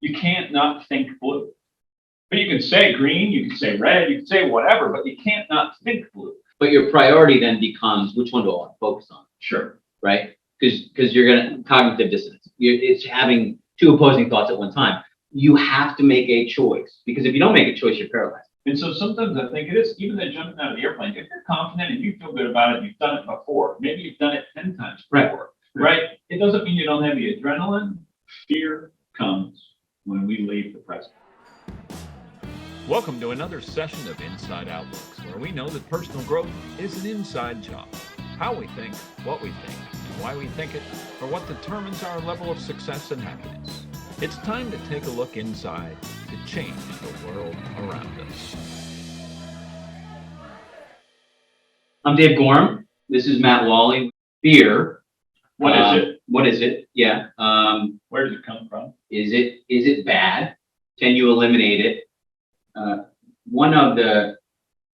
You can't not think blue. But you can say green, you can say red, you can say whatever, but you can't not think blue. But your priority then becomes which one do I want to focus on? Sure. Right? Because you're going to cognitive dissonance. It's having two opposing thoughts at one time. You have to make a choice, because if you don't make a choice, you're paralyzed. And so sometimes I think it is, even the jumping out of the airplane, if you're confident and you feel good about it, you've done it before, maybe you've done it 10 times before, right? It doesn't mean you don't have the adrenaline. Fear comes when we leave the present. Welcome to another session of Inside Outlooks, where we know that personal growth is an inside job. How we think, what we think, and why we think it, or what determines our level of success and happiness. It's time to take a look inside to change the world around us. I'm Dave Gorham. This is Matthey Walley. Fear. What is it? What is it? Yeah. Where does it come from? Is it bad? Can you eliminate it? One of the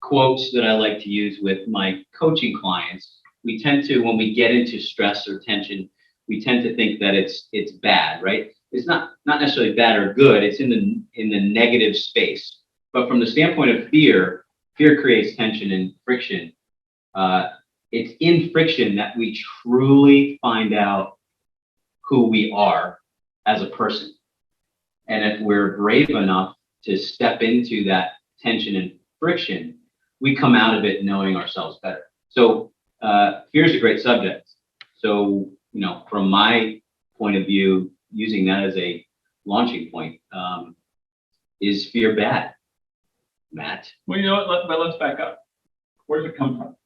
quotes that I like to use with my coaching clients, we tend to, when we get into stress or tension, we tend to think that it's bad, right? It's not necessarily bad or good. It's in the negative space. But from the standpoint of fear creates tension and friction. It's in friction that we truly find out who we are as a person. And if we're brave enough to step into that tension and friction, we come out of it knowing ourselves better. So fear is a great subject. So, from my point of view, using that as a launching point, is fear bad, Matt? Well, you know what, but let's back up. Where does it come from?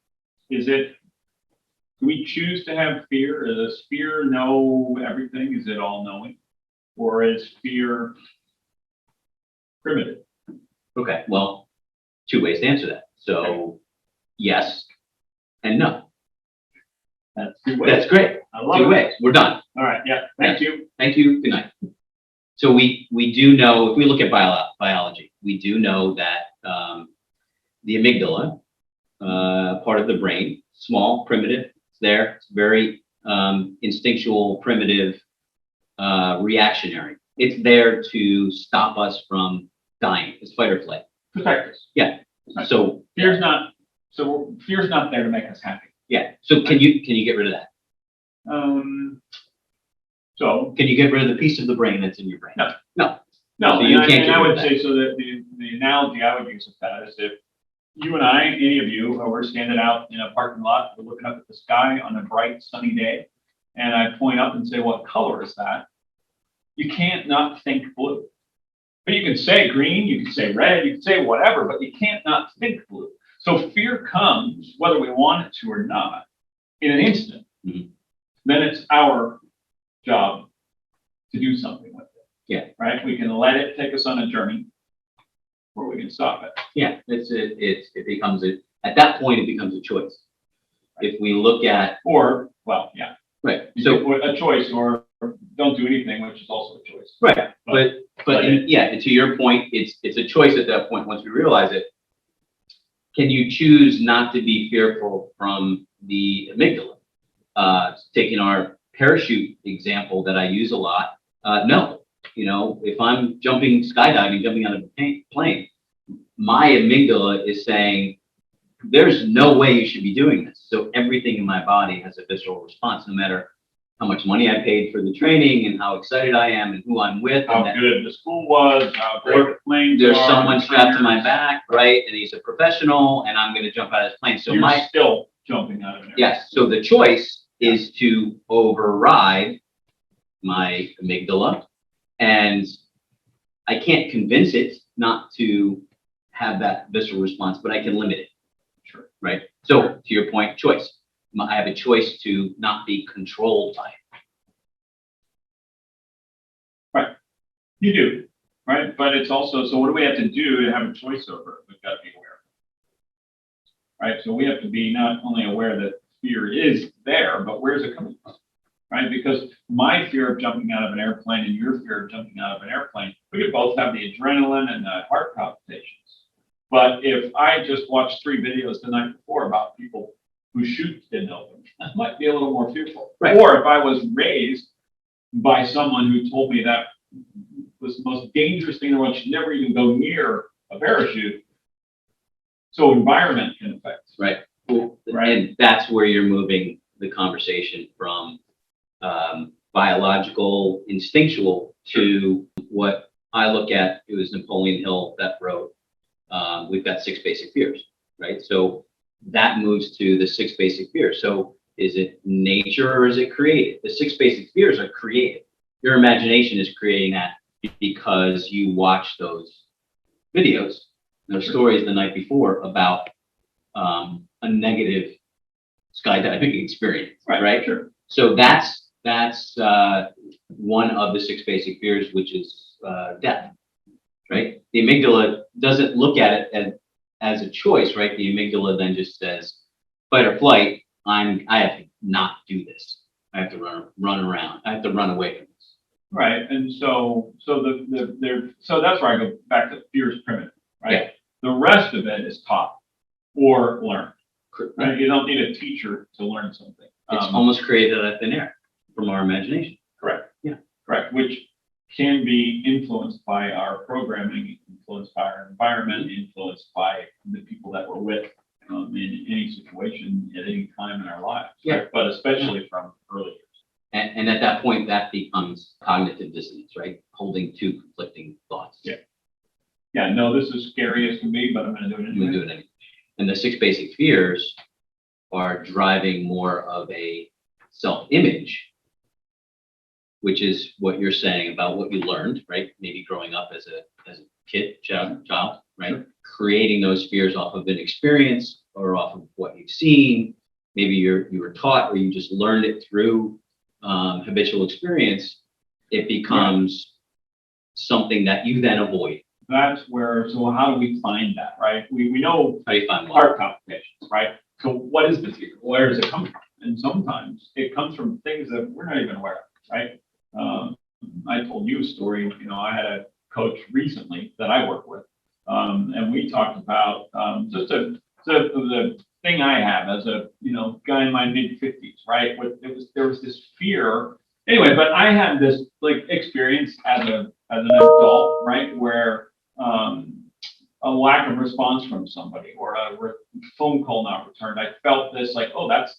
Do we choose to have fear? Does fear know everything? Is it all knowing? Or is fear primitive? Okay, well, two ways to answer that. So, yes and no. That's two ways. That's great. I love Two it. ways. We're done. All right. Yeah. Thank you. Thank you. Good night. So we do know, if we look at biology, we do know that the amygdala, part of the brain, small, primitive, it's there. It's very instinctual, primitive, reactionary. It's there to stop us from dying. It's fight or flight. Protect us. Yeah. Right. So fear's not there to make us happy. Yeah. So can you get rid of that? So can you get rid of the piece of the brain that's in your brain? No. So you can't and get I rid would of say so that the analogy I would use with that is if you and I, any of you, we're standing out in a parking lot, we're looking up at the sky on a bright sunny day, and I point up and say, "What color is that?" You can't not think blue. But you can say green, you can say red, you can say whatever, but you can't not think blue. So fear comes whether we want it to or not in an instant. Mm-hmm. Then it's our job to do something with it. Yeah. Right? We can let it take us on a journey, or we can stop it. Yeah, it becomes at that point it becomes a choice. If we look at Right. So a choice, or don't do anything, which is also a choice. Right. But to your point, it's a choice at that point once we realize it. Can you choose not to be fearful from the amygdala? Taking our parachute example that I use a lot, no. If I'm skydiving, jumping out of a plane, my amygdala is saying, there's no way you should be doing this. So everything in my body has a visceral response, no matter how much money I paid for the training and how excited I am and who I'm with. How good the school was, how great the planes There's are, someone strapped to my back, right? And he's a professional, and I'm going to jump out of this plane. So you're still jumping out of an airplane. Yes. So the choice is to override my amygdala, and I can't convince it not to have that visceral response, but I can limit it. Sure. Right. So to your point, choice. I have a choice to not be controlled by it. Right. You do. Right. But it's also, so what do we have to do to have a choice over it? We've got to be aware. Right. So we have to be not only aware that fear is there, but where's it coming from? Right. Because my fear of jumping out of an airplane and your fear of jumping out of an airplane, we could both have the adrenaline and the heart palpitations. But if I just watched 3 videos the night before about people whose chutes didn't open, I might be a little more fearful. Right. Or if I was raised by someone who told me that was the most dangerous thing in the world. Should never even go near a parachute. So environment can affect. Right. Well, Right. And that's where you're moving the conversation from biological, instinctual to what I look at. It was Napoleon Hill that wrote, we've got 6 basic fears, right? So that moves to the 6 basic fears. So is it nature or is it created? The 6 basic fears are created. Your imagination is creating that because you watch those videos, those stories the night before about a negative skydiving experience, right? Sure. So that's one of the 6 basic fears, which is death, right? The amygdala doesn't look at it as a choice, right? The amygdala then just says, fight or flight. I have to not do this. I have to run around. I have to run away from this. Right. And so that's where I go back to fear is primitive, right? Yeah. The rest of it is taught or learned. Right? Right? You don't need a teacher to learn something. It's almost created out of thin air from our imagination. Correct. Yeah. Correct. Which can be influenced by our programming, influenced by our environment, influenced by the people that we're with in any situation at any time in our lives. Yeah. Right? But especially from early years. And at that point, that becomes cognitive dissonance, right? Holding 2 conflicting thoughts. Yeah. Yeah. No, this is scary as can be, but I'm going to do it I'm gonna anyway. do it anyway. And the 6 basic fears are driving more of a self-image, which is what you're saying about what you learned, right? Maybe growing up as a kid, child, right? Sure. Creating those fears off of an experience or off of what you've seen. Maybe you were taught or you just learned it through habitual experience. It becomes something that you then avoid. That's where, so how do we find that, right? We know How do you find one? heart palpitations, right? So what is the fear? Where does it come from? And sometimes it comes from things that we're not even aware of, right? I told you a story, I had a coach recently that I work with, and we talked about just the thing I have as a, guy in my mid-50s, right? There was this fear. Anyway, but I had this experience as an adult, right, where a lack of response from somebody or a phone call not returned. I felt this that's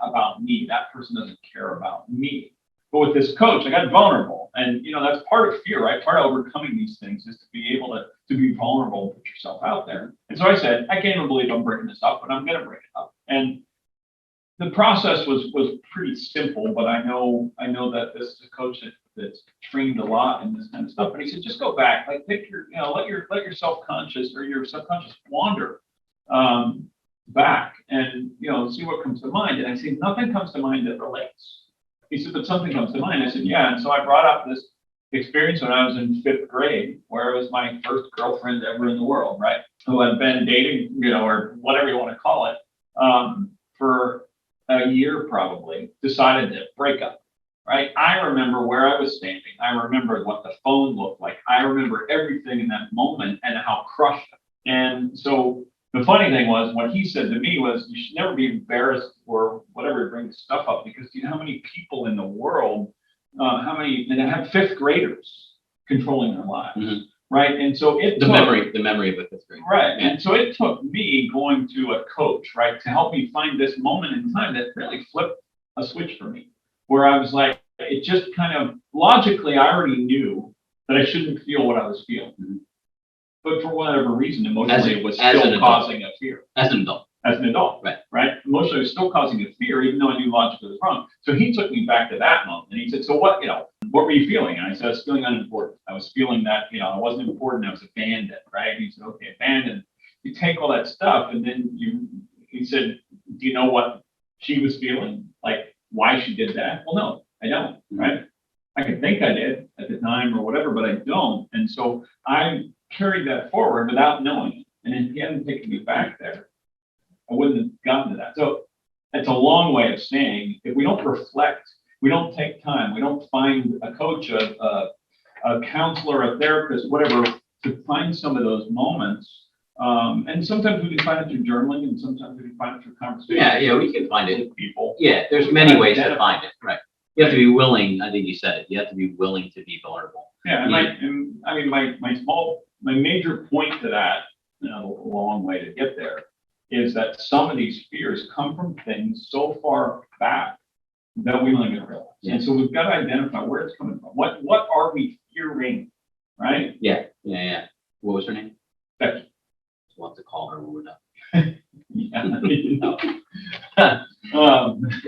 about me. That person doesn't care about me. But with this coach, I got vulnerable, and that's part of fear, right? Part of overcoming these things is to be able to be vulnerable and put yourself out there. And so I said, I can't even believe I'm bringing this up, but I'm going to bring it up. And the process was pretty simple, but I know that this is a coach that's trained a lot in this kind of stuff. And he said, just go back, pick your, let your self-conscious or your subconscious wander back and see what comes to mind. And I said, nothing comes to mind that relates. He said, but something comes to mind. I said, yeah. And so I brought up this experience when I was in 5th grade, where it was my first girlfriend ever in the world, right? Who had been dating, or whatever you want to call it, for a year probably, decided to break up, right? I remember where I was standing. I remember what the phone looked like. I remember everything in that moment and how crushed. And so the funny thing was, what he said to me was, you should never be embarrassed or whatever to bring stuff up, because you know how many people in the world, and have 5th graders controlling their lives, right? And so the memory of a 5th grade. Right. And so it took me going to a coach, right, to help me find this moment in time that really flipped a switch for me, where I was like, it just kind of logically, I already knew that I shouldn't feel what I was feeling. But for whatever reason, emotionally, it was still causing a fear. As an adult. As an adult. Right. Emotionally, it was still causing a fear, even though I knew logically it was wrong. So he took me back to that moment. And he said, so what were you feeling? And I said, I was feeling unimportant. I was feeling that, I wasn't important. I was abandoned, right? And he said, okay, abandoned. You take all that stuff, and then he said, do you know what she was feeling? Like, why she did that? Well, no, I don't, right? I can think I did at the time or whatever, but I don't. And so I carried that forward without knowing it. And if he hadn't taken me back there, I wouldn't have gotten to that. So it's a long way of saying, if we don't reflect, we don't take time, we don't find a coach, a counselor, a therapist, whatever, to find some of those moments. And sometimes we can find it through journaling, and sometimes we can find it through conversation. Yeah, we can find it. With people. Yeah, there's many ways to find it. Right. You have to be willing. I think you said it. You have to be willing to be vulnerable. Yeah, my major point to that, a long way to get there, is that some of these fears come from things so far back that we don't even realize. Yeah. And so we've got to identify where it's coming from. What are we fearing, right? Yeah. What was her name? Becky. We'll have to call her when we're done.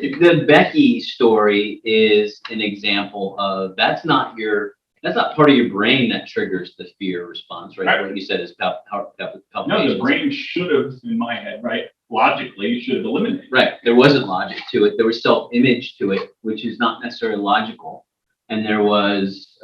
The Becky story is an example of that's not part of your brain that triggers the fear response, right? Right. What you said is No, the brain should have, in my head, right? Logically, should have eliminated. Right. There wasn't logic to it. There was self-image to it, which is not necessarily logical. And there was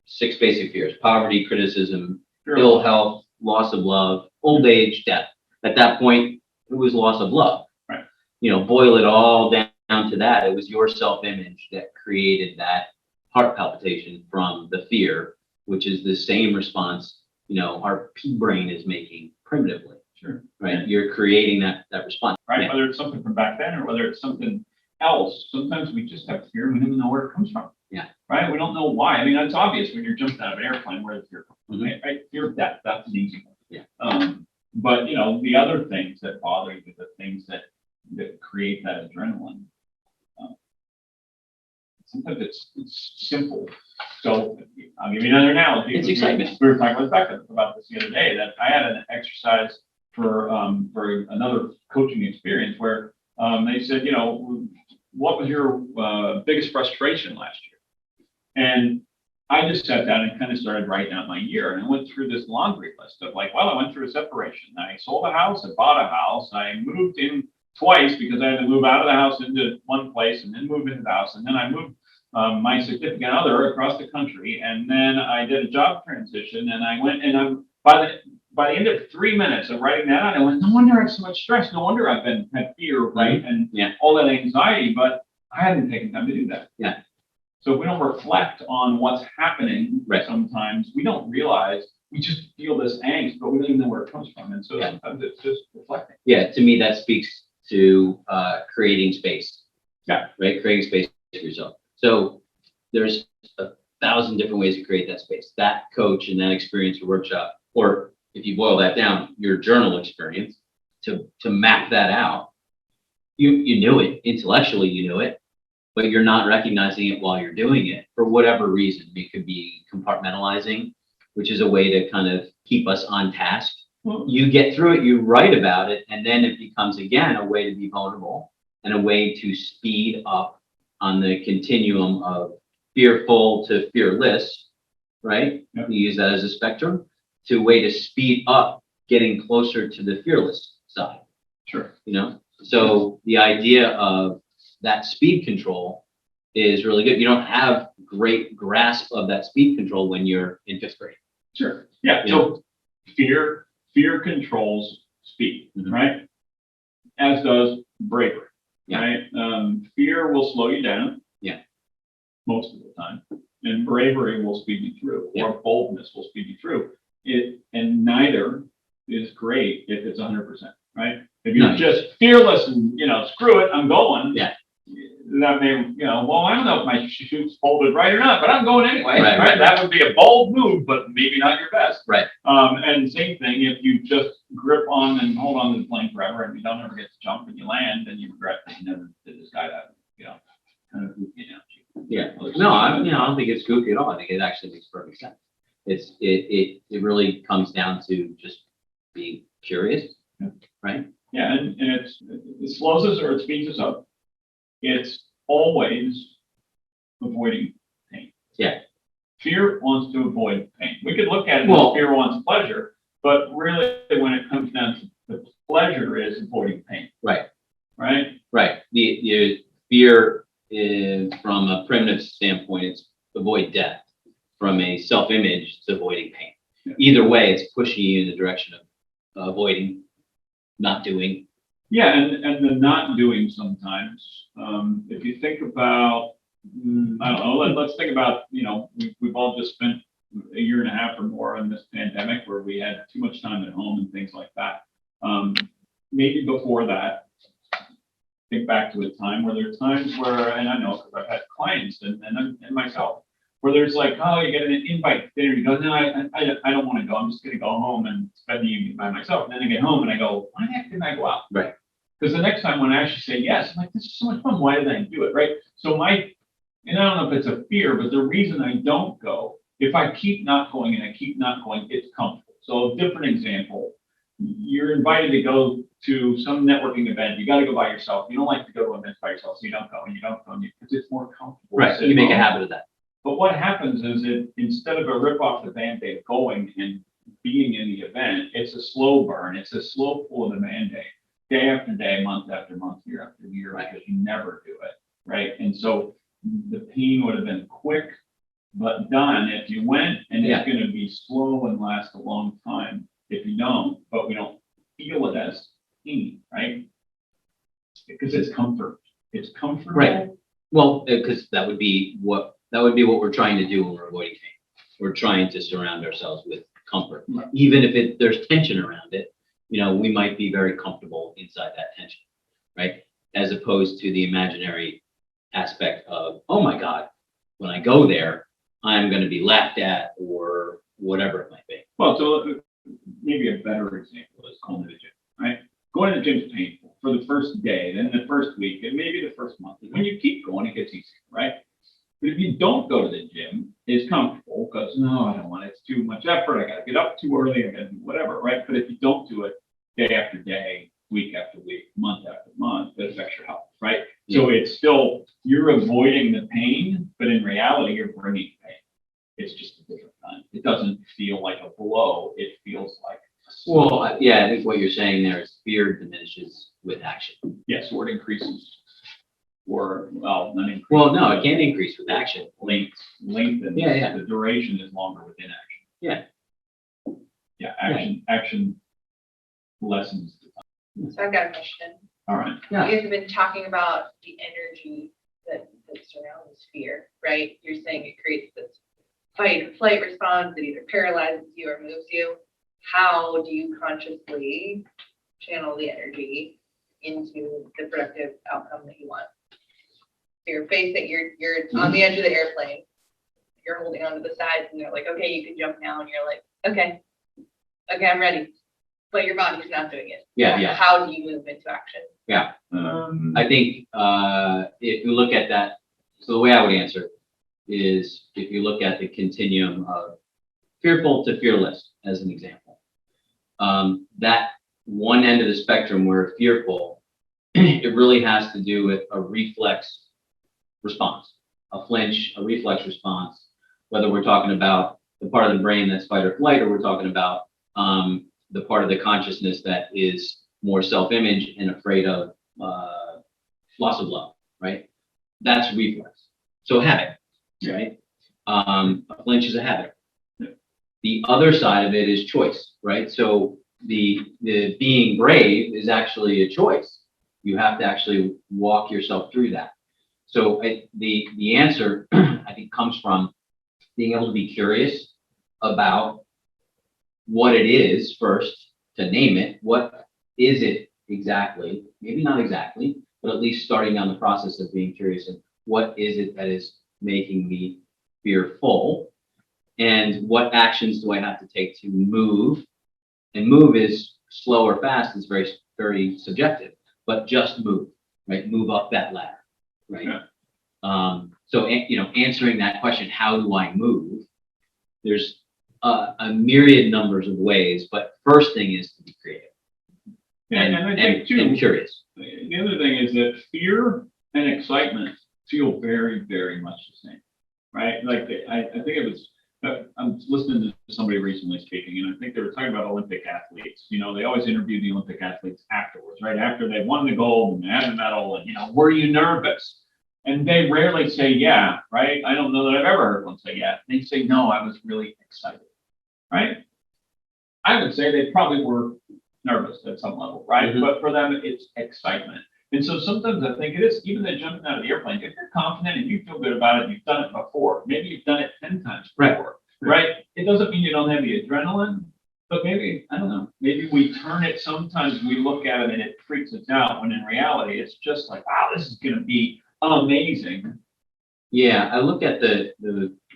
6 basic fears: poverty, criticism, ill health, loss of love, old age, death. At that point, it was loss of love. Right. Boil it all down to that. It was your self-image that created that heart palpitation from the fear, which is the same response, our pea brain is making primitively. Sure. Right. You're creating that response. Right. Yeah. Whether it's something from back then or whether it's something else, sometimes we just have fear and we don't even know where it comes from. Yeah. Right. We don't know why. I mean, it's obvious when you're jumping out of an airplane where the fear comes from. Mhm. Right. Fear of death. That's an easy one. Yeah. But the other things that bother you, the things that create that adrenaline, sometimes it's simple. So I'll give you another analogy. It's excitement. We were talking with Becca about this the other day, that I had an exercise for another coaching experience where they said, what was your biggest frustration last year? And I just sat down and kind of started writing out my year, and I went through this laundry list of I went through a separation. I sold a house, I bought a house, I moved in twice because I had to move out of the house into one place and then move into the house, and then I moved my significant other across the country, and then I did a job transition, and I went, and I'm by the end of 3 minutes of writing that out, I went, no wonder I have so much stress, no wonder I've had fear, right, and all that anxiety, but I hadn't taken time to do that. Yeah. So if we don't reflect on what's happening, sometimes we don't realize, we just feel this angst, but we don't even know where it comes from. And so sometimes it's just reflecting. Yeah, to me, that speaks to creating space. Yeah. Right? Creating space for yourself. So there's 1,000 different ways to create that space. That coach and that experience or workshop, or if you boil that down, your journal experience, to map that out, you knew it. Intellectually, you knew it. But you're not recognizing it while you're doing it for whatever reason. It could be compartmentalizing, which is a way to kind of keep us on task. You get through it, you write about it, and then it becomes, again, a way to be vulnerable and a way to speed up on the continuum of fearful to fearless, right? Yep. You use that as a spectrum to a way to speed up getting closer to the fearless side. Sure. So the idea of that speed control is really good. You don't have great grasp of that speed control when you're in 5th grade. Sure. Yeah. So fear controls speed, right? As does bravery, right? Fear will slow you down. Yeah. Most of the time. And bravery will speed you through, or boldness will speed you through. And neither is great if it's 100%, right? If you're just fearless and, screw it, I'm going. Yeah. That may, well, I don't know if my shoe's folded right or not, but I'm going anyway. Right. That would be a bold move, but maybe not your best. Right. And same thing, if you just grip on and hold on to the plane forever and you don't ever get to jump and you land and you regret that you never did this skydiving, kind of goofy analogy. Yeah. No, I don't think it's goofy at all. I think it actually makes perfect sense. It really comes down to just being curious, right? Yeah, and it slows us or it speeds us up. It's always avoiding pain. Yeah. Fear wants to avoid pain. We could look at it as fear wants pleasure, but really when it comes down to the pleasure is avoiding pain. Right. Right? Right. The fear is, from a primitive standpoint, it's avoid death. From a self-image, it's avoiding pain. Yeah. Either way, it's pushing you in the direction of avoiding, not doing. Yeah, and the not doing sometimes. If you think about, I don't know, let's think about, we've all just spent a year and a half or more in this pandemic where we had too much time at home and things like that. Maybe before that, think back to a time where there are times where, and I know because I've had clients and myself, Where there's like, oh, you get an invite to dinner. You go, no, I don't want to go. I'm just going to go home and spend the evening by myself. And then I get home and I go, why the heck didn't I go out? Right. Because the next time when I actually say yes, I'm like, this is so much fun. Why did I do it? Right. So and I don't know if it's a fear, but the reason I don't go, if I keep not going and I keep not going, it's comfortable. So a different example, you're invited to go to some networking event. You got to go by yourself. You don't like to go to events by yourself, so you don't go and you don't go because it's more comfortable. Right. You make a habit of that. But what happens is that instead of a rip off the Band-Aid going and being in the event, it's a slow burn. It's a slow pull of the Band-Aid, day after day, month after month, year after year, because you never do it, right? And so the pain would have been quick, but done if you went, and it's going to be slow and last a long time if you don't, but we don't feel it as pain, right? Because it's comfort. It's comfortable. Right. Well, because that would be what we're trying to do when we're avoiding pain. We're trying to surround ourselves with comfort. Right. Even if there's tension around it, we might be very comfortable inside that tension, right? As opposed to the imaginary aspect of, oh my God, when I go there, I'm going to be laughed at or whatever it might be. Well, so maybe a better example is going to the gym, right? Going to the gym is painful for the first day, then the first week, and maybe the first month. When you keep going, it gets easier, right? But if you don't go to the gym, it's comfortable because, no, I don't want it. It's too much effort. I got to get up too early. I got to do whatever, right? But if you don't do it day after day, week after week, month after month, that affects your health, right? Yeah. So it's still, you're avoiding the pain, but in reality, you're bringing pain. It's just a different kind. It doesn't feel like a blow. It feels like Well, I think what you're saying there is fear diminishes with action. yes, or it increases. Or, well, not increase. Well, no, it can increase with action. Lengthens. Yeah. The duration is longer with inaction. Yeah. Yeah, action lessens the time. So I've got a question. All right. Yeah. You guys have been talking about the energy that surrounds fear, right? You're saying it creates this fight or flight response that either paralyzes you or moves you. How do you consciously channel the energy into the productive outcome that you want? So you're facing, you're on the edge of the airplane, you're holding onto the sides, and they're like, okay, you can jump now, and you're like, okay, I'm ready. But your body's not doing it. Yeah. How do you move into action? Yeah. I think if you look at that, so the way I would answer is if you look at the continuum of fearful to fearless as an example, that one end of the spectrum where fearful, it really has to do with a reflex response, a flinch, a reflex response, whether we're talking about the part of the brain that's fight or flight, or we're talking about the part of the consciousness that is more self-image and afraid of loss of love, right? That's reflex. So habit, right? A flinch is a habit. The other side of it is choice, right? So the being brave is actually a choice. You have to actually walk yourself through that. So the answer, I think, comes from being able to be curious about what it is first, to name it. What is it exactly? Maybe not exactly, but at least starting down the process of being curious and what is it that is making me fearful, and what actions do I have to take to move? And move is slow or fast. It's very, very subjective, but just move, right? Move up that ladder, right? Yeah. So, answering that question, how do I move? There's a myriad numbers of ways, but first thing is to be creative. And I think too, and curious. the other thing is that fear and excitement feel very, very much the same, right? Like I think it was, I'm listening to somebody recently speaking, and I think they were talking about Olympic athletes. They always interview the Olympic athletes afterwards, right? After they won the gold and they had the medal, and were you nervous? And they rarely say, yeah, right? I don't know that I've ever heard one say, yeah. They say, no, I was really excited, right? I would say they probably were nervous at some level, right? Mm-hmm. But for them, it's excitement. And so sometimes I think it is, even the jumping out of the airplane, if you're confident and you feel good about it, you've done it before, maybe you've done it 10 times before, right? It doesn't mean you don't have the adrenaline, but maybe, I don't know, maybe we turn it, sometimes we look at it and it freaks us out, when in reality, it's just like, wow, this is going to be amazing. Yeah, I look at the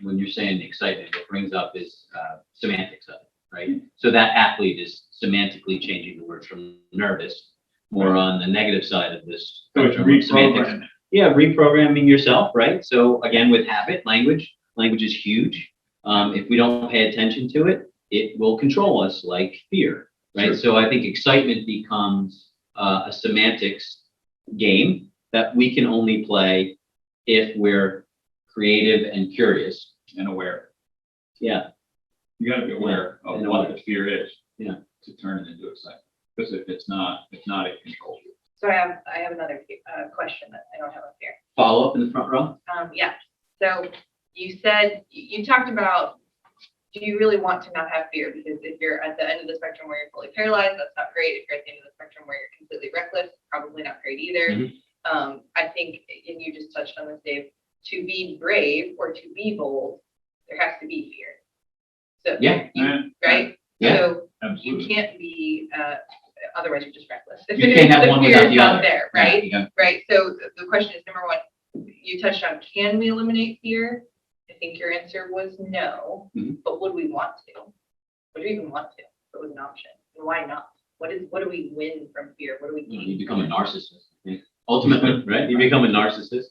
when you're saying excitement, what brings up is semantics of it, right? So that athlete is semantically changing the word from nervous, more on the negative side of this. So it's spectrum of semantics. reprogramming. Yeah, reprogramming yourself, right? So again, with habit, language is huge. If we don't pay attention to it, it will control us like fear, right? Sure. So I think excitement becomes a semantics game that we can only play if we're creative and curious. And aware. Yeah, You gotta be aware of And what aware. the fear is. Yeah. To turn it into excitement. Because if it's not, it controls you. So I have another question that I don't have up here. follow up in the front row. Yeah, so you said, you talked about, do you really want to not have fear? Because if you're at the end of the spectrum where you're fully paralyzed, that's not great. If you're at the end of the spectrum where you're completely reckless, probably not great either. Mhm. I think, and you just touched on this, Dave, to be brave or to be bold, there has to be fear. So, Yeah. right? Yeah. So you Absolutely. can't be, otherwise you're just reckless. If You can't have one fear without is the not other. there, right? Yeah. Right, so the question is, number one, you touched on, can we eliminate fear? I think your answer was no, Mhm. but would we want to? Would we even want to, if it was an option? And why not? What do we win from fear? What do we gain? You become a narcissist. Yeah. Ultimately, right? You become a narcissist,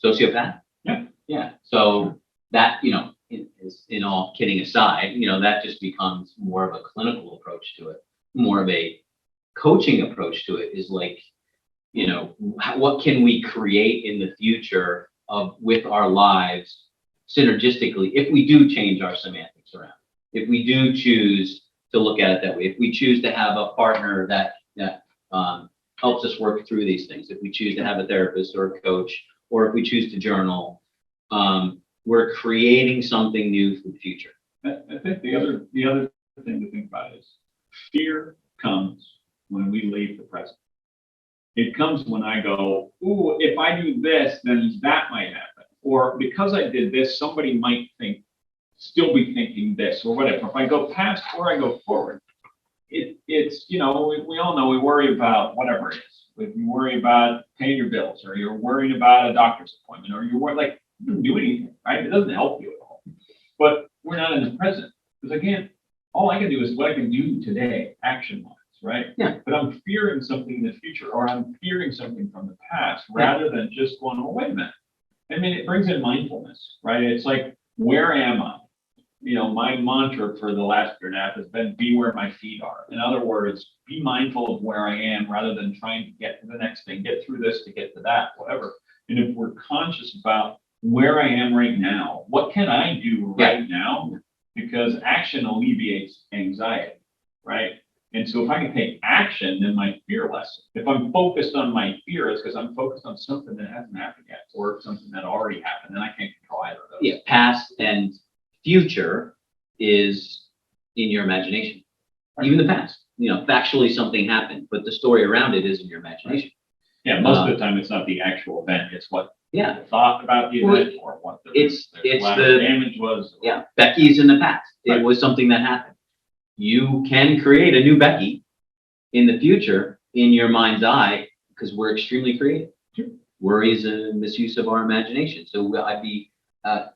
sociopath. Yeah. Yeah. So that, in all kidding aside, that just becomes more of a clinical approach to it. More of a coaching approach to it is like, what can we create in the future with our lives synergistically if we do change our semantics around, if we do choose to look at it that way, if we choose to have a partner that helps us work through these things, if we choose to have a therapist or a coach, or if we choose to journal, we're creating something new for the future. I think the other thing to think about is fear comes when we leave the present. It comes when I go, ooh, if I do this, then that might happen. Or because I did this, somebody might still be thinking this or whatever. If I go past or I go forward, it's, we all know we worry about whatever it is. If you worry about paying your bills, or you're worried about a doctor's appointment, or you're worried, you don't do anything, right? It doesn't help you at all. But we're not in the present. Because all I can do is what I can do today, action-wise, right? Yeah. But I'm fearing something in the future, or I'm fearing something from the past, rather than just going, oh, wait a minute. It brings in mindfulness, right? It's like, where am I? My mantra for the last year and a half has been be where my feet are. In other words, be mindful of where I am rather than trying to get to the next thing, get through this to get to that, whatever. And if we're conscious about where I am right now, what can I do right now? Because action alleviates anxiety, right? And so if I can take action, then my fear lessens. If I'm focused on my fear, it's because I'm focused on something that hasn't happened yet, or something that already happened, and I can't control either of those. Yeah, past and future is in your imagination. Even the past, factually something happened, but the story around it is in your imagination. Yeah, most of the time it's not the actual event; it's what Yeah, people thought about the event, or what it's collateral damage was. yeah. Becky's in the past. Right. It was something that happened. You can create a new Becky in the future in your mind's eye because we're extremely creative. Sure. Worry is a misuse of our imagination. So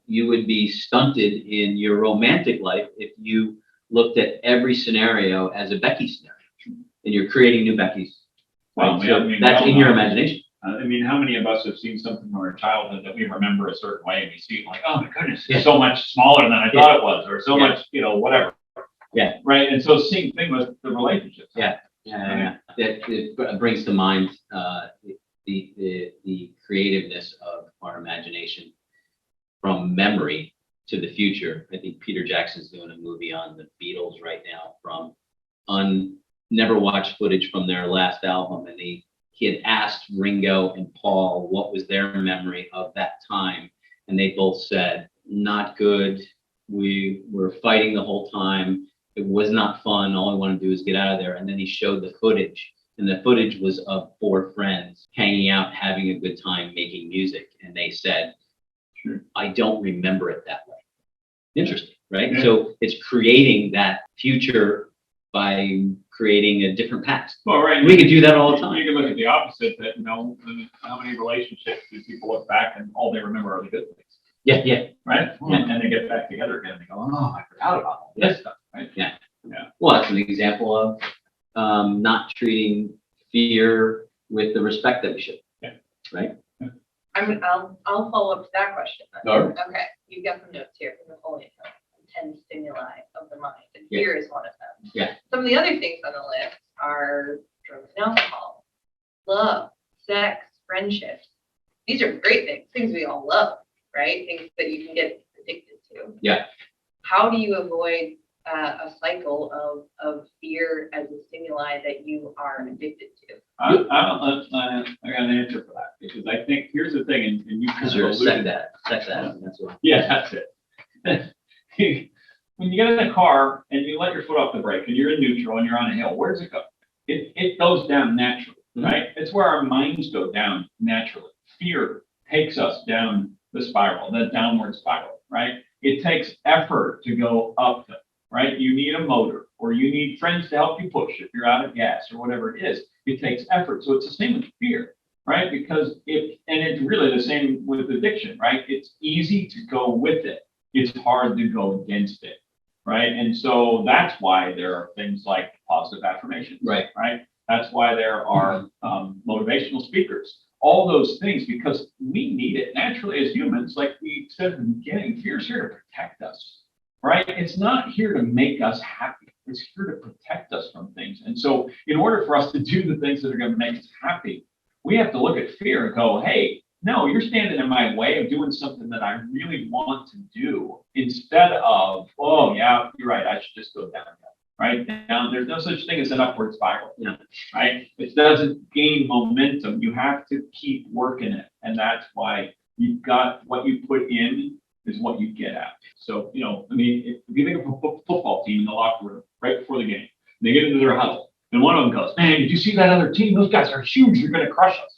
you would be stunted in your romantic life if you looked at every scenario as a Becky scenario, and you're creating new Beckys. Well, Right? So that's in your imagination. How many of us have seen something from our childhood that we remember a certain way, and we see it like, oh my goodness, Yeah. it's so much smaller than I thought it was, or so Yeah. much, whatever. Yeah. Right. And so same thing with the relationships. Yeah. It brings to mind the creativeness of our imagination from memory to the future. I think Peter Jackson's doing a movie on the Beatles right now never watched footage from their last album, and he had asked Ringo and Paul what was their memory of that time, and they both said, not good. We were fighting the whole time. It was not fun. All I want to do is get out of there. And then he showed the footage, and the footage was of 4 friends hanging out, having a good time, making music. And they said, Sure. I don't remember it that way. Interesting, right? Yeah. So it's creating that future by creating a different past. Well, right. We could do that all the time. You can look at the opposite, that, how many relationships do people look back and all they remember are the good things? Yeah. right? And then they get back together again, and they go, oh, I forgot about all this stuff, right? Well, that's an example of not treating fear with the respect that we should. Yeah. Right? I'll follow up to that question then. All right. Okay, you've got some notes here from Napoleon Hill. 10 stimuli of the mind, and Yeah. fear is one of them. Yeah. Some of the other things on the list are drugs and alcohol, love, sex, friendships. These are great things we all love, right? Things that you can get addicted to. Yeah. How do you avoid a cycle of fear as a stimuli that you are addicted to? I got an answer for that, because I think, here's the thing, and you kind Because of you're alluded. sex addict, that's why. Yeah, that's it. When you get in a car and you let your foot off the brake and you're in neutral and you're on a hill, where does it go? It goes down naturally, right? It's where our minds go down naturally. Fear takes us down the spiral, the downward spiral, right? It takes effort to go up them, right? You need a motor, or you need friends to help you push if you're out of gas or whatever it is. It takes effort. So it's the same with fear, right? Because it's really the same with addiction, right? It's easy to go with it. It's hard to go against it, right? And so that's why there are things like positive affirmations, Right. That's why there are motivational speakers, all those things, because we need it naturally as humans. Like we said at the beginning, fear is here to protect us, right? It's not here to make us happy. It's here to protect us from things. And so in order for us to do the things that are going to make us happy, we have to look at fear and go, hey, no, you're standing in my way of doing something that I really want to do, instead of, oh, yeah, you're right, I should just go downhill, right? Down, there's no such thing as an upward spiral, right? It doesn't gain momentum. You have to keep working it. And that's why you've got what you put in is what you get out. So, I mean, if you think of a football team in the locker room right before the game, they get into their huddle, and one of them goes, man, did you see that other team? Those guys are huge. They're going to crush us.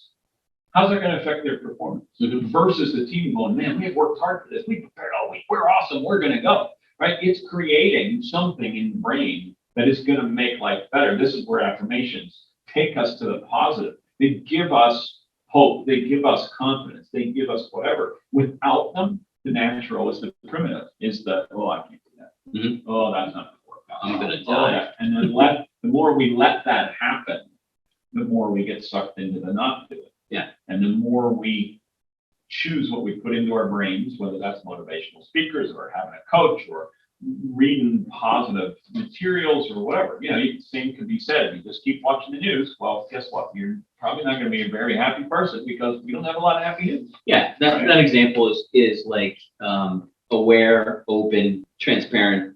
How's that going to affect their performance? Versus the team going, man, we have worked hard for this. We prepared all week. We're awesome. We're going to go, right? It's creating something in the brain that is going to make life better. This is where affirmations take us to the positive. They give us hope. They give us confidence. They give us whatever. Without them, the natural is the primitive, is the, oh, I can't do that. Oh, that's not going to work out. I'm going to die. And then the more we let that happen, the more we get sucked into the not doing. Yeah. And the more we choose what we put into our brains, whether that's motivational speakers or having a coach or reading positive materials or whatever, same could be said. You just keep watching the news. Well, guess what? You're probably not going to be a very happy person, because we don't have a lot of happy news. Yeah, that example is like aware, open, transparent.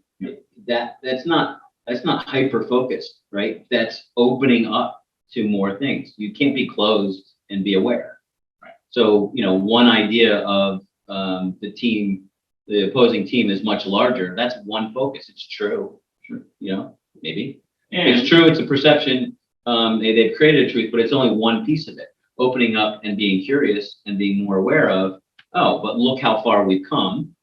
That's not hyper focused, right? That's opening up to more things. You can't be closed and be aware. Right. So, one idea of the opposing team is much larger. That's one focus. It's true. Sure. Maybe. And It's true. It's a perception. They've created a truth, but it's only one piece of it. Opening up and being curious and being more aware of, oh, but look how far we've come,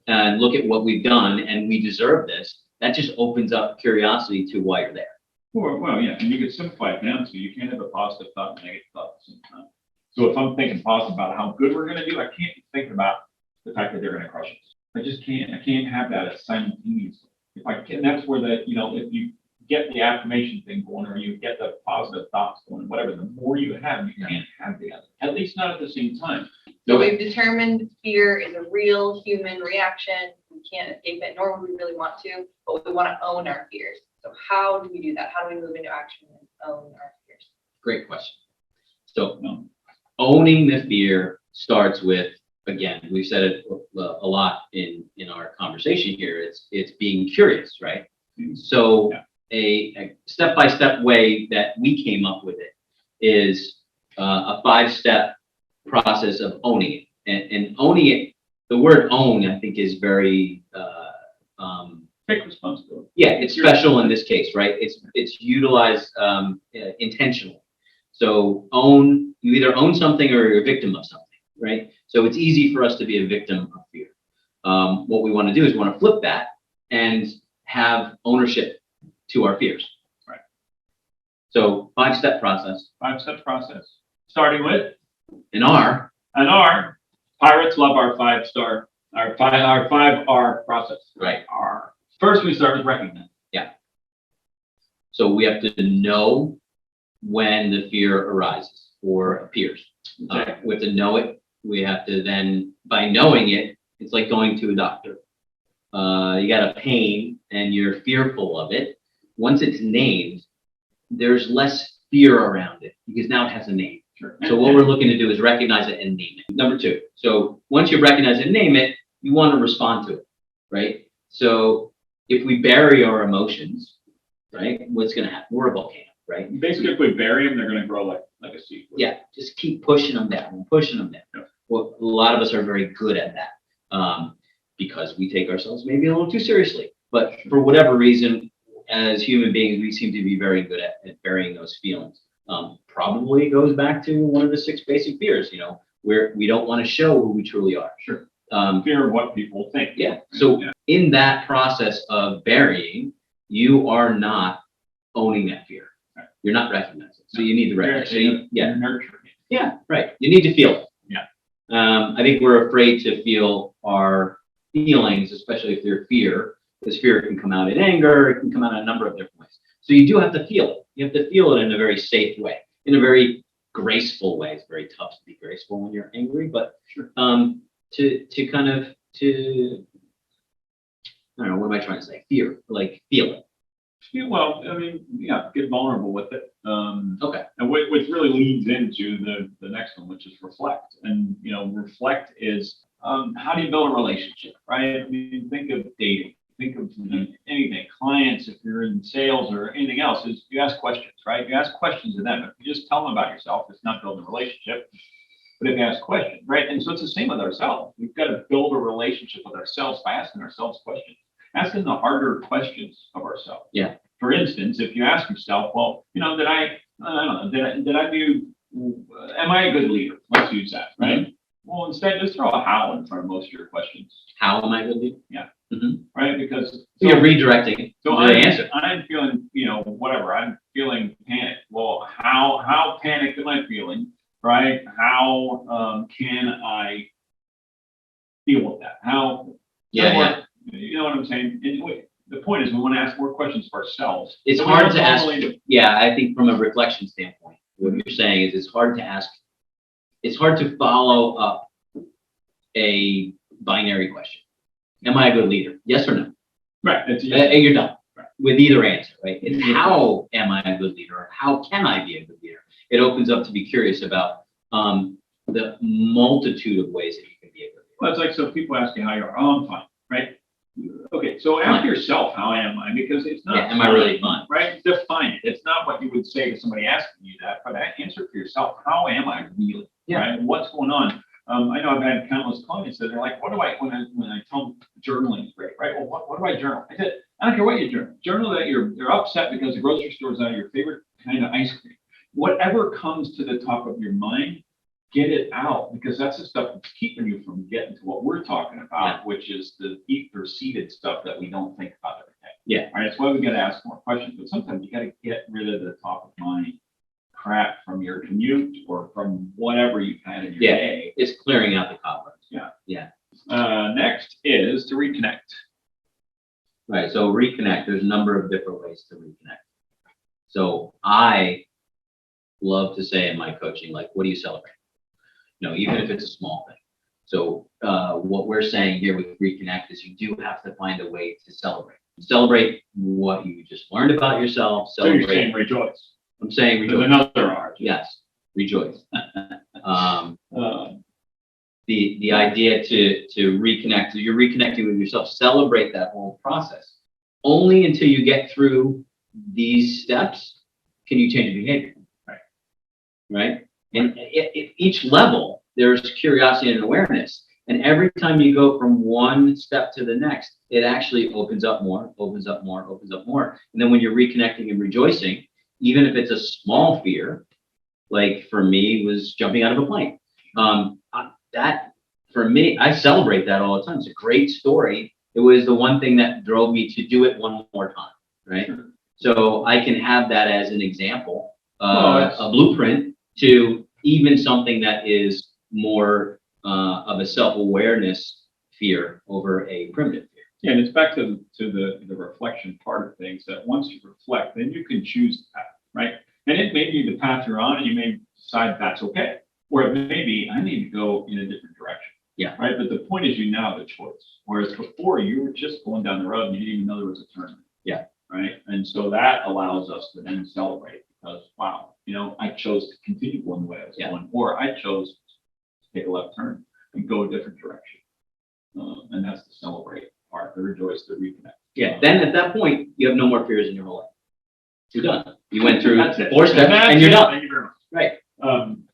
and look at what we've done, and we deserve this. That just opens up curiosity to why you're there. Well, yeah, and you could simplify it down to, you can't have a positive thought and a negative thought at the same time. So if I'm thinking positive about how good we're going to do, I can't be thinking about the fact that they're going to crush us. I just can't. I can't have that simultaneously. If I can, that's where if you get the affirmation thing going, or you get the positive thoughts going, whatever, the more you have, you can't have the other. At least not at the same time. So we've determined fear is a real human reaction. We can't escape it, nor would we really want to, but we want to own our fears. So how do we do that? How do we move into action and own our fears? Great question. So owning the fear starts with, again, we've said it a lot in our conversation here. It's being curious, right? So a step-by-step way that we came up with it is a 5-step process of owning it. And owning it, the word own, I think, is very Take responsibility. yeah, it's special in this case, right? It's utilized intentionally. So you either own something or you're a victim of something, right? So it's easy for us to be a victim of fear. What we want to do is we want to flip that and have ownership to our fears. Right. So 5-step process. 5-step process. Starting with An R. Pirates love our 5-star our 5R process. Right. R. First, we start with recognize. So we have to know when the fear arises or appears. We have to know it. We have to then, by knowing it, it's like going to a doctor. You got a pain and you're fearful of it. Once it's named, there's less fear around it because now it has a name. Sure. So what we're looking to do is recognize it and name it. Number two. So once you recognize it and name it, you want to respond to it, right? So if we bury our emotions, right, what's going to happen? We're a volcano, right? Basically, if we bury them, they're going to grow like a seed. Yeah, just keep pushing them down, pushing them down. Yeah. Well, a lot of us are very good at that because we take ourselves maybe a little too seriously. But for whatever reason, as human beings, we seem to be very good at burying those feelings. Probably goes back to one of the 6 basic fears, where we don't want to show who we truly are. Sure. Fear of what people think. Yeah. So in that process of burying, you are not owning that fear. Right. You're not recognizing it. So you need to recognize it. You're nurturing it. Yeah, right. You need to feel it. Yeah. I think we're afraid to feel our feelings, especially if they're fear, because fear can come out in anger. It can come out in a number of different ways. So you do have to feel it. You have to feel it in a very safe way, in a very graceful way. It's very tough to be graceful when you're angry, but sure. To kind of, I don't know, what am I trying to say? Feel it. Well, I mean, yeah, get vulnerable with it. Okay. And which really leads into the next one, which is reflect. And, reflect is how do you build a relationship, right? I mean, think of dating, think of anything, clients, if you're in sales or anything else, is you ask questions, right? You ask questions of them. If you just tell them about yourself, it's not building a relationship. But if you ask questions, right? And so it's the same with ourselves. We've got to build a relationship with ourselves by asking ourselves questions. Asking the harder questions of ourselves. Yeah. For instance, if you ask yourself, well, did I do, am I a good leader? Let's use that, right? Mm-hmm. Well, instead, just throw a how in front of most of your questions. How am I a good leader? Yeah. Mm-hmm. Right? Because you're redirecting. So the answer. I'm feeling, whatever. I'm feeling panic. Well, how panicked am I feeling? Right? How can I deal with that? Yeah. You know what I'm saying? Anyway, the point is we want to ask more questions for ourselves. It's hard to ask. Yeah, I think from a reflection standpoint, what you're saying is it's hard to ask. It's hard to follow up a binary question. Am I a good leader? Yes or no? Right. And you're done with either answer, right? It's how am I a good leader? Or how can I be a good leader? It opens up to be curious about the multitude of ways that you can be a good leader. Well, it's like, so people ask you how you are. Oh, I'm fine, right? Okay, so ask yourself, how am I? Because it's not. Yeah, am I really fun? Right? Define it. It's not what you would say to somebody asking you that, but answer for yourself. How am I really? Yeah. Right? What's going on? I know I've had countless clients that are like, what do I, when I tell them journaling is great, right? Well, what do I journal? I said, I don't care what you journal. Journal that you're upset because the grocery store is out of your favorite kind of ice cream. Whatever comes to the top of your mind, get it out, because that's the stuff that's keeping you from getting to what we're talking about, which is the deep-seated stuff that we don't think about every day. Yeah. All right. That's why we got to ask more questions. But sometimes you got to get rid of the top of mind crap from your commute or from whatever you've had in your day. It's clearing out the cobwebs. Yeah. Next is to reconnect. Right. So reconnect. There's a number of different ways to reconnect. So I love to say in my coaching, like, what do you celebrate? Even if it's a small thing. So what we're saying here with Reconnect is you do have to find a way to celebrate. Celebrate what you just learned about yourself. Celebrate. So you're saying rejoice. I'm saying rejoice. There's another art. Yes, rejoice. The idea to reconnect, so you're reconnecting with yourself. Celebrate that whole process. Only until you get through these steps can you change behavior. Right? And at each level, there's curiosity and awareness. And every time you go from one step to the next, it actually opens up more, opens up more, opens up more. And then when you're reconnecting and rejoicing, even if it's a small fear, like for me was jumping out of a plane. That for me, I celebrate that all the time. It's a great story. It was the one thing that drove me to do it one more time, right? Sure. So I can have that as an example, a blueprint to even something that is more of a self-awareness fear over a primitive fear. Yeah, and it's back to the reflection part of things, that once you reflect, then you can choose the path, right? And it may be the path you're on, and you may decide that's okay. Or it may be, I need to go in a different direction. Yeah. Right, but the point is you now have a choice. Whereas before you were just going down the road and you didn't even know there was a turn. Yeah. Right, and so that allows us to then celebrate because, wow, I chose to continue going the way I was going, or I chose to take a left turn and go a different direction. And that's the celebrate part, the rejoice, the reconnect. Yeah. Then at that point, you have no more fears in your whole life. You're done. You went through That's it. 4 steps and you're done. Thank you very much. Right.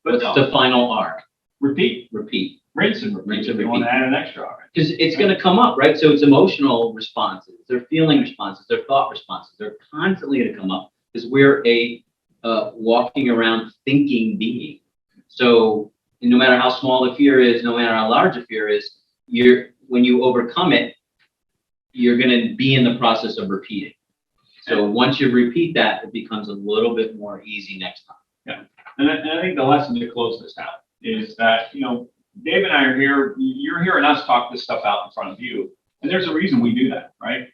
But What's the final R? repeat, Rinse rinse and and repeat. If you repeat. want to add an extra, all right? Because it's going to come up, right? So it's emotional responses, they're feeling responses, they're thought responses. They're constantly going to come up because we're a walking around thinking being. So no matter how small the fear is, no matter how large the fear is, when you overcome it, you're going to be in the process of repeating. So once you repeat that, it becomes a little bit more easy next time. Yeah, and I think the lesson to close this out is that, Dave and I are here, you're hearing us talk this stuff out in front of you. And there's a reason we do that, right?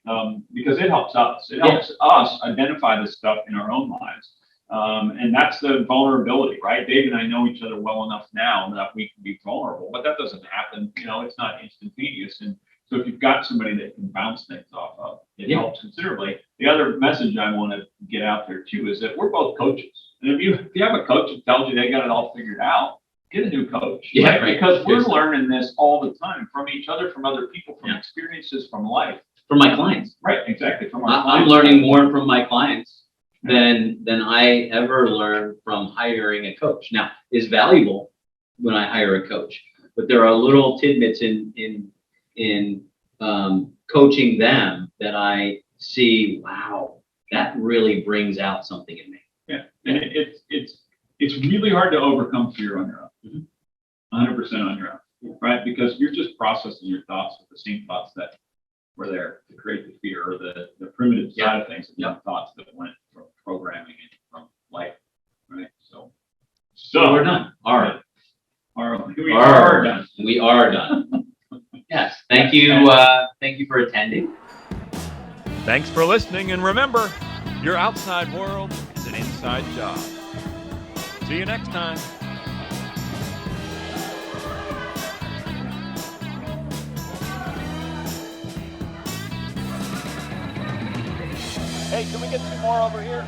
Because it helps us. It helps us identify this stuff in our own lives. And that's the vulnerability, right? Dave and I know each other well enough now that we can be vulnerable, but that doesn't happen. It's not instantaneous. And so if you've got somebody that can bounce things off of, it helps considerably. The other message I want to get out there too is that we're both coaches. And if you have a coach that tells you they got it all figured out, get a new coach. Yeah, right? right. Because we're learning this all the time from each other, from other people, from Yeah. experiences, from life. From my clients. Right, exactly. From our I'm clients. learning more from my clients than I ever learned from hiring a coach. Now, it's valuable when I hire a coach, but there are little tidbits in coaching them that I see, wow, that really brings out something in me. Yeah, and it's really hard to overcome fear on your own. 100% on your own, right? Because you're just processing your thoughts with the same thoughts that were there to create the fear, or the primitive side of things, the thoughts that went from programming and from life, right? So we're done. We are done. We are done. Yes. Thank you. Thank you for attending. Thanks for listening, and remember, your outside world is an inside job. See you next time. Hey, can we get 2 more over here?